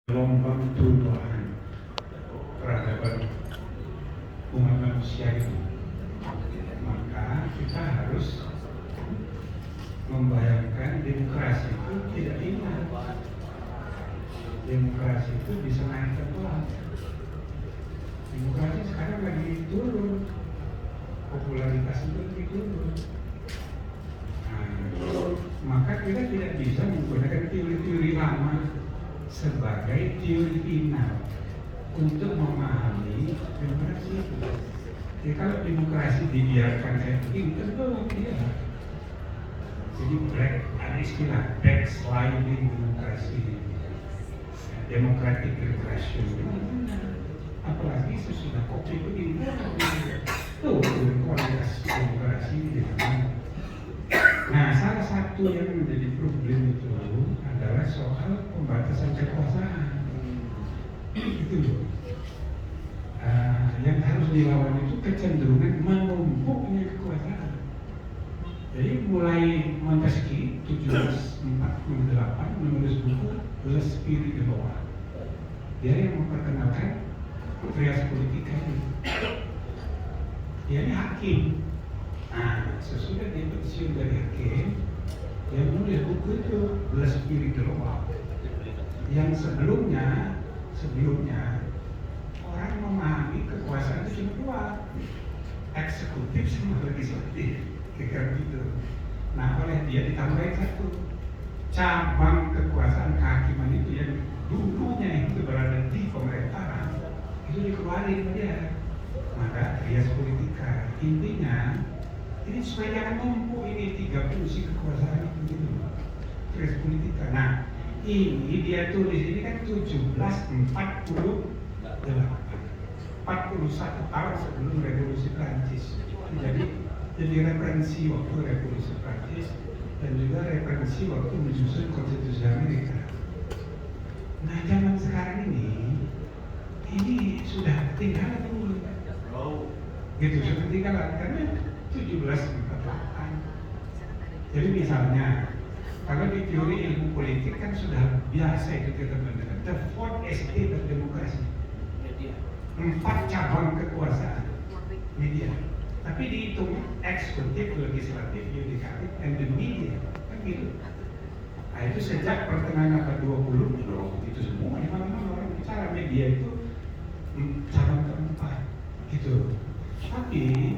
gelombang perubahan peradaban umat manusia itu, maka kita harus membayangkan demokrasi itu tidak ingat. Demokrasi itu bisa naik ke kelas. Demokrasi sekarang lagi turun, popularitas itu lagi turun. Maka kita tidak bisa menggunakan teori-teori lama sebagai teori final untuk memahami demokrasi itu. Jadi kalau demokrasi dibiarkan kayak begini, tentu tidak. Jadi ada istilah backsliding demokrasi, democratic regression. Apalagi sesudah kopi begini, tuh kualitas demokrasi di mana. Nah, salah satu yang menjadi problem itu adalah soal pembatasan kekuasaan. Itu loh. Yang harus dilawan itu kecenderungan menumpuknya kekuasaan. Jadi mulai Montesquieu 1748 menulis buku The Spirit of Law. Dia yang memperkenalkan trias politika ini. Dia ini hakim. Nah, sesudah dia pensiun dari hakim, dia menulis buku itu The Spirit of Law. Yang sebelumnya orang memahami kekuasaan itu cuma dua, eksekutif sama legislatif, kira-kira gitu. Nah, oleh dia ditambahin satu cabang kekuasaan kehakiman itu yang dulunya itu berada di pemerintahan itu dikeluarin dia. Maka trias politika intinya ini supaya jangan numpuk ini tiga fungsi kekuasaan itu gitu. Trias politika. Nah, ini dia tulis ini kan 1748, 41 tahun sebelum Revolusi Prancis. Jadi referensi waktu Revolusi Prancis dan juga referensi waktu menyusun Konstitusi Amerika. Nah, zaman sekarang ini sudah ketinggalan dulu. Gitu, sudah ketinggalan karena 1748. Jadi misalnya, kalau di teori ilmu politik kan sudah biasa itu kita mendengar the fourth estate of demokrasi. 4 cabang kekuasaan media. Tapi dihitung eksekutif, legislatif, yudikatif, and the media kan gitu. Nah, itu sejak pertengahan abad 20 itu semua di mana-mana orang bicara media itu cabang keempat gitu. Tapi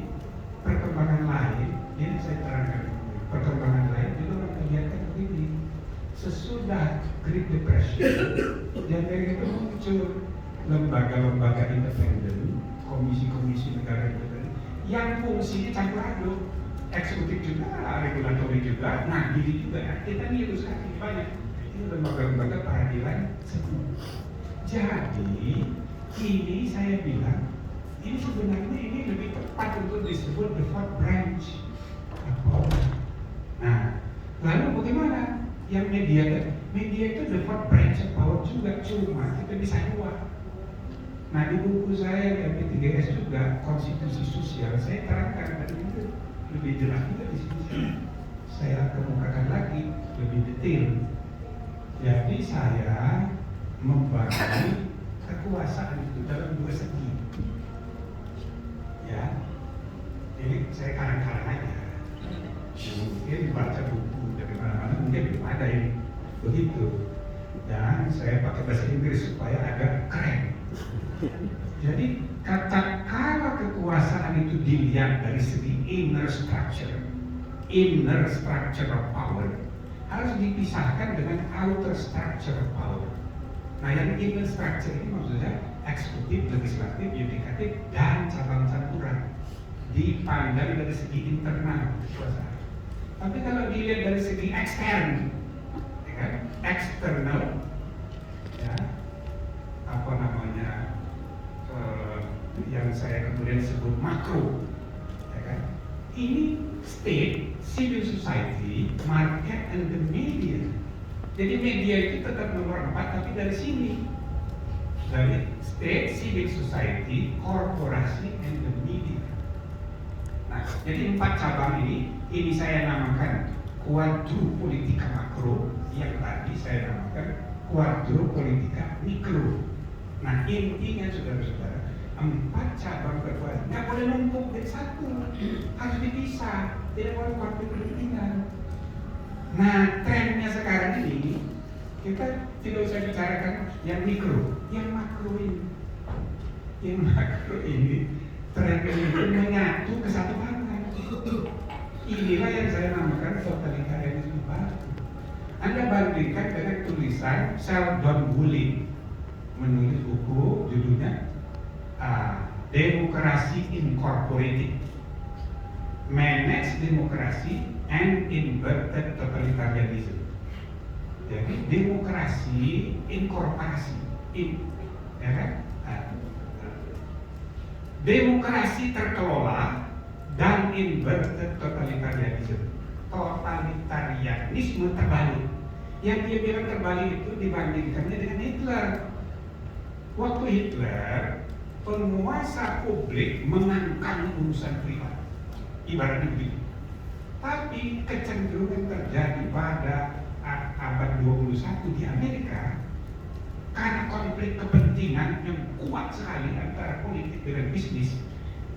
perkembangan lain, ini saya terangkan, perkembangan lain juga orang kelihatan begini. Sesudah Great Depression, di Amerika itu muncul lembaga-lembaga independen, komisi-komisi negara independen, yang fungsinya campur aduk, eksekutif juga, regulatori juga, ngadili juga. Kita niru sekarang banyak. Ini lembaga-lembaga peradilan semua. Jadi ini saya bilang, ini sebenarnya ini lebih tepat untuk disebut the fourth branch. Nah, lalu bagaimana? Yang media itu the fourth branch of power juga, cuma kita bisa dua. Nah, di buku saya yang MP3S juga konstitusi sosial saya terangkan dan itu lebih jelas juga di sini. Saya kemukakan lagi lebih detail. Jadi saya membagi kekuasaan itu dalam dua segi. Ya, ini saya karang-karang aja. Mungkin baca buku dari mana-mana mungkin belum ada ini begitu. Dan saya pakai bahasa Inggris supaya agak keren. Jadi kalau kekuasaan itu dilihat dari segi inner structure of power harus dipisahkan dengan outer structure of power. Nah, yang inner structure ini maksudnya eksekutif, legislatif, yudikatif, dan cabang campuran dipandang dari segi internal kekuasaan. Tapi kalau dilihat dari segi ekstern, ya kan? Eksternal, ya, apa namanya? Yang saya kemudian sebut makro, ya kan? Ini state, civil society, market, and the media. Jadi media itu tetap nomor 4, tapi dari sini, dari state, civil society, korporasi, and the media. Nah, jadi 4 cabang ini saya namakan quadru politika makro, yang tadi saya namakan quadru politika mikro. intinya saudara-saudara, 4 cabang kekuasaan nggak boleh numpuk jadi satu, harus dipisah, tidak boleh konflik kepentingan. Nah, trennya sekarang ini kita tidak usah bicarakan yang mikro, yang makro ini. Yang makro ini trennya itu menyatu ke satu bangsa. Inilah yang saya namakan totalitarianisme baru. Anda bandingkan dengan tulisan Sheldon Woolley, menulis buku judulnya Demokrasi Incorporated, Manage Democracy and Inverted Totalitarianism. Jadi demokrasi inkorporasi, ya kan? Demokrasi terkelola dan inverted totalitarianism. Totalitarianisme terbalik. Yang dia bilang terbalik itu dibandingkannya dengan Hitler. Waktu Hitler, penguasa publik mengangkat urusan privat, ibaratnya begitu. Tapi kecenderungan terjadi pada abad 21 di Amerika karena konflik kepentingan yang kuat sekali antara politik dengan bisnis.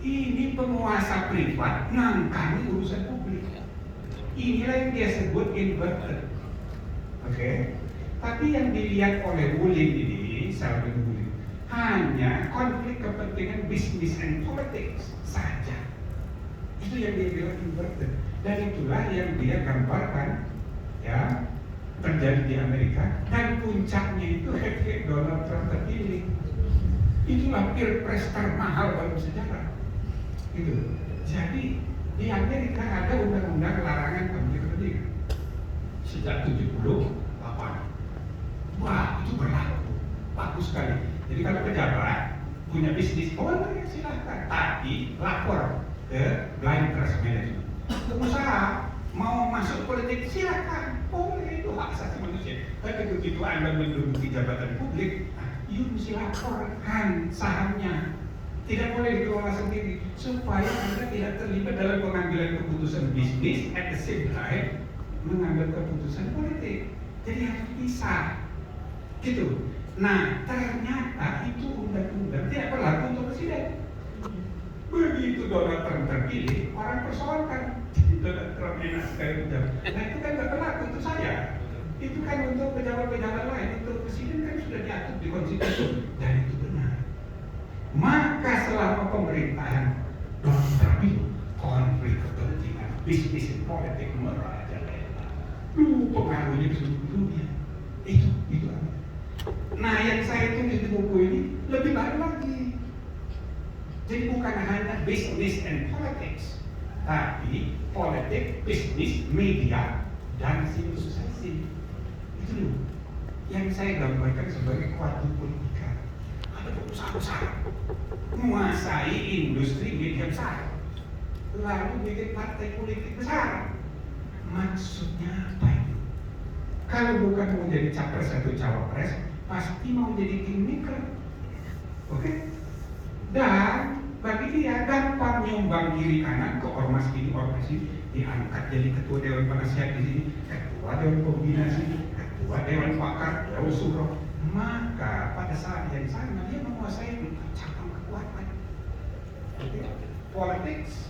Ini penguasa privat nangkangi urusan publik. Inilah yang dia sebut inverted. Oke? Tapi yang dilihat oleh Woolley ini, Sheldon Woolley, hanya konflik kepentingan bisnis and politics saja. Itu yang dia bilang inverted. Dan itulah yang dia gambarkan, ya, terjadi di Amerika. Dan puncaknya itu ketika Donald Trump terpilih. Itulah pilpres termahal dalam sejarah. Gitu. Jadi di Amerika ada undang-undang larangan konflik kepentingan sejak 78. Wah, itu berlaku, bagus sekali. Jadi kalau pejabat punya bisnis, boleh silahkan, tapi lapor ke blind trust management. Pengusaha mau masuk politik silahkan, boleh, itu hak asasi manusia. Tapi begitu Anda menduduki jabatan publik, you mesti laporkan sahamnya. Tidak boleh dikelola sendiri supaya Anda tidak terlibat dalam pengambilan keputusan bisnis at the same time mengambil keputusan politik. Jadi harus pisah. Gitu. Nah, ternyata itu undang-undang tidak berlaku untuk presiden. Begitu Donald Trump terpilih, orang persoalkan Donald Trump enak sekali pejabat. Nah, itu kan tidak berlaku untuk saya. Itu kan untuk pejabat-pejabat lain. Untuk presiden kan sudah diatur di konstitusi dan itu benar. Maka selama pemerintahan Donald Trump itu konflik kepentingan bisnis dan politik merajalela. Pengaruhnya ke seluruh dunia. Itu. Nah, yang saya tulis di buku ini lebih baru lagi. Jadi bukan hanya business and politics, tapi politik, bisnis, media, dan civil society. Itu loh yang saya gambarkan sebagai quadrupolitika. Ada pengusaha besar menguasai industri media besar, lalu bikin partai politik besar. Maksudnya apa itu? Kalau bukan mau jadi capres atau cawapres, pasti mau jadi kingmaker. Oke? Dan bagi dia gampang nyumbang kiri kanan ke ormas ini, ormas ini, diangkat jadi ketua dewan penasihat di sini, ketua dewan pembina sini, ketua dewan pakar, dewan suro. Maka pada saat yang sama dia menguasai cabang kekuatan. Politics,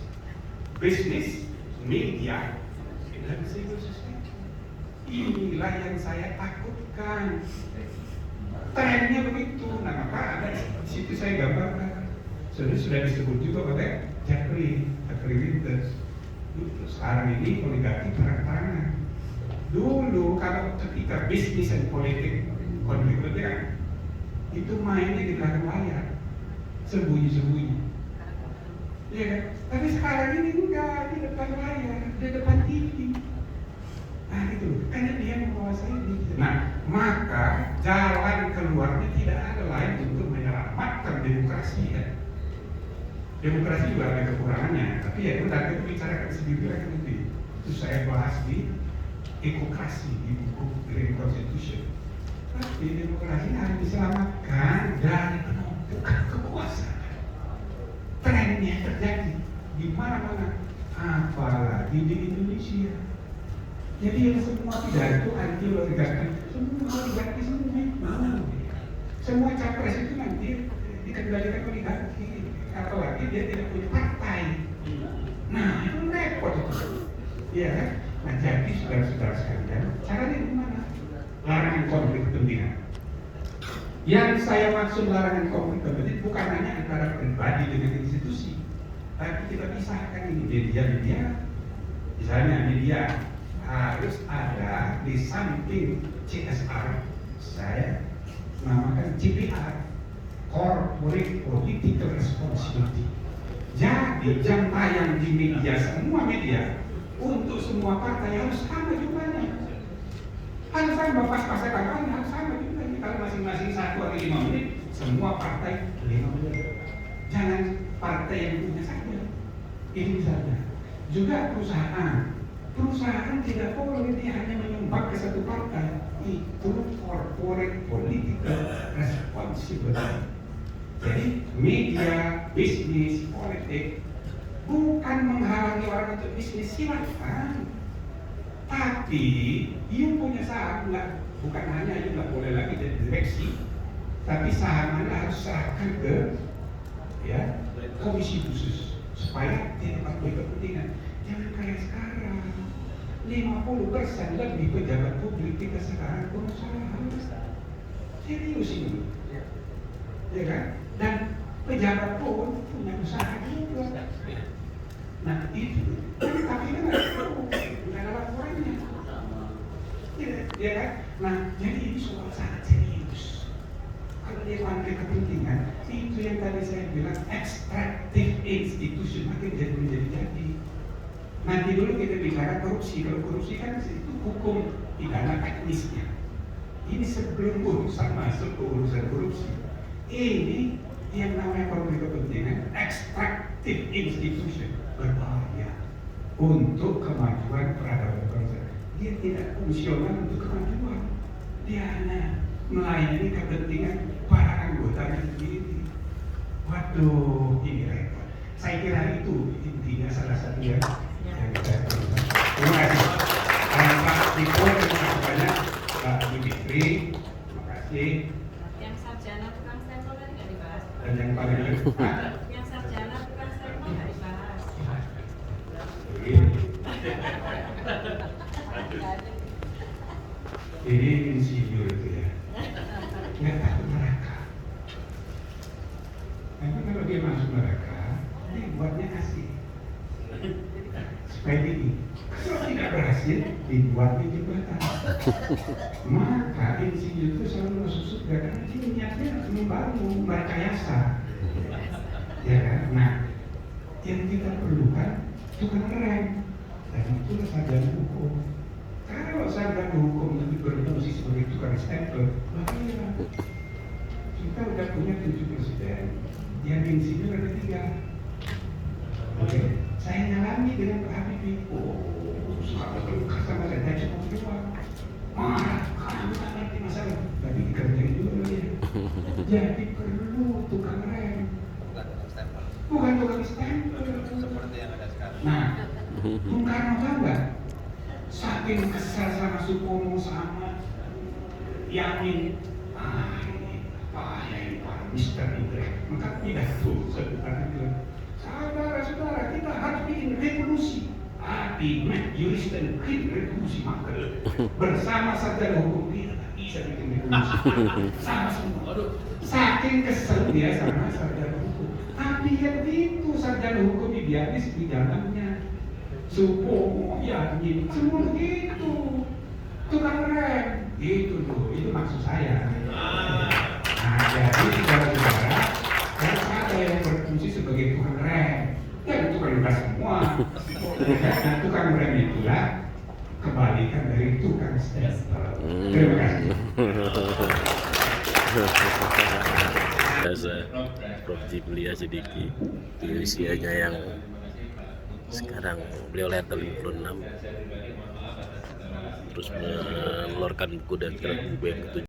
bisnis, media, dan civil society. Inilah yang saya takutkan. Trennya begitu. Nah, maka ada di situ saya gambarkan. Sudah disebut juga oleh Jeffrey Winters. Sekarang ini oligarki terang-terangan. Dulu kalau ketika bisnis dan politik konflik kepentingan itu mainnya di belakang layar, sembunyi-sembunyi. Iya kan? Tapi sekarang ini enggak, di depan layar, di depan TV. Nah itu, karena dia menguasai ini. Nah, maka jalan keluarnya tidak ada lain untuk menyelamatkan demokrasi ya. Demokrasi juga ada kekurangannya, tapi ya itu tadi itu bicarakan sendiri lagi nanti. Itu saya bahas di ekokrasi di buku Green Constitution. Tapi demokrasi harus diselamatkan dari penumpukan kekuasaan. Trennya terjadi di mana-mana, apalagi di Indonesia. Jadi yang semua pidato anti oligarki, semua oligarki semua. Semua capres itu nanti dikendalikan oligarki, apalagi dia tidak punya partai. Nah, itu repot itu. Iya kan? Nah, jadi saudara-saudara sekalian, caranya gimana? Larangan konflik kepentingan. Yang saya maksud larangan konflik kepentingan bukan hanya antara pribadi dengan institusi, tapi kita pisahkan ini media. Misalnya media harus ada di samping CSR, saya namakan CPR, Corporate Political Responsibility. Jadi jam tayang di media, semua media untuk semua partai harus sama jumlahnya. Harus sama, pas-pasnya kampanye harus sama jumlahnya. Kalau masing-masing 1 atau 5 menit, semua partai 5 menit. Jangan partai yang punya saja. Ini misalnya. Juga perusahaan tidak boleh dia hanya menyumbang ke satu partai. Itu corporate political responsibility. Jadi media, bisnis, politik bukan menghalangi orang untuk bisnis, silakan. Tapi you punya saham bukan hanya you nggak boleh lagi jadi direksi, tapi saham Anda harus serahkan ke komisi khusus supaya tidak berbuat kepentingan. Jangan kayak sekarang 50% lebih pejabat publik kita sekarang pengusaha. Serius ini, ya kan? Dan pejabat pun punya usaha juga. Nah itu, tapi kan nggak ada laporannya, ya kan? Nah jadi ini soal sangat serius. Kalau dia pakai kepentingan, itu yang tadi saya bilang extractive institution makin jadi. Nanti dulu kita bicara korupsi. Kalau korupsi kan itu hukum pidana teknisnya. Ini sebelum urusan masuk ke urusan korupsi. Ini yang namanya konflik kepentingan, extractive institution, berbahaya untuk kemajuan peradaban bangsa. Dia tidak fungsional untuk kemajuan. Dia hanya melayani kepentingan para anggotanya sendiri. Waduh, ini repot. Saya kira itu intinya salah satu yang saya perlukan. Terima kasih. Pak Diko, terima kasih banyak. Pak Dimitri, terima kasih. Yang sarjana tukang stempel tadi nggak dibahas. Dan yang paling depan, Yang sarjana tukang stempel nggak dibahas. Ini insinyur itu ya, nggak takut neraka. Memang kalau dia masuk neraka, dia buatnya asik. Supaya ini, kalau tidak berhasil, dibuatnya jembatan. Maka insinyur itu selalu masuk surga karena dia niatnya membangun merekayasa. Ya kan? Nah, yang kita perlukan tukang rem, dan itulah sarjana hukum. Kalau sarjana hukum tapi berfungsi sebagai tukang stempel, bahaya. Kita udah punya 7 presiden, yang insinyur ada 3. Oke, saya nyalami dengan Pak Habibie. Oh, sangat terluka sama saya cuma berdua. Marah, karena bukan nanti masalah, tapi dikerjain dulu dia. Jadi perlu tukang rem, bukan tukang stempel. Seperti yang ada sekarang. Nah, Bung Karno kan enggak? Saking kesal sama Supomo sama Yamin, ini bahaya ini Pak Mister Indra. Maka pidato sebenarnya bilang, saudara-saudara kita harus bikin revolusi. Tapi juris dan bikin revolusi makar bersama sarjana hukum kita bisa bikin revolusi sama semua. Saking kesel dia sama sarjana hukum. Tapi yang itu sarjana hukum idealis di dalamnya. Supomo, Yamin, semua begitu. Tukang rem, gitu loh, itu maksud saya. Nah, jadi saudara-saudara, harus ada yang berfungsi sebagai tukang rem. Ya, tukang gas semua. Nah, tukang rem itulah kebalikan dari tukang stempel. Terima kasih. Biasa Prof. Jiblia Sidiki di usianya yang sekarang beliau level 56 terus mengeluarkan buku dan sekarang buku yang ke-7.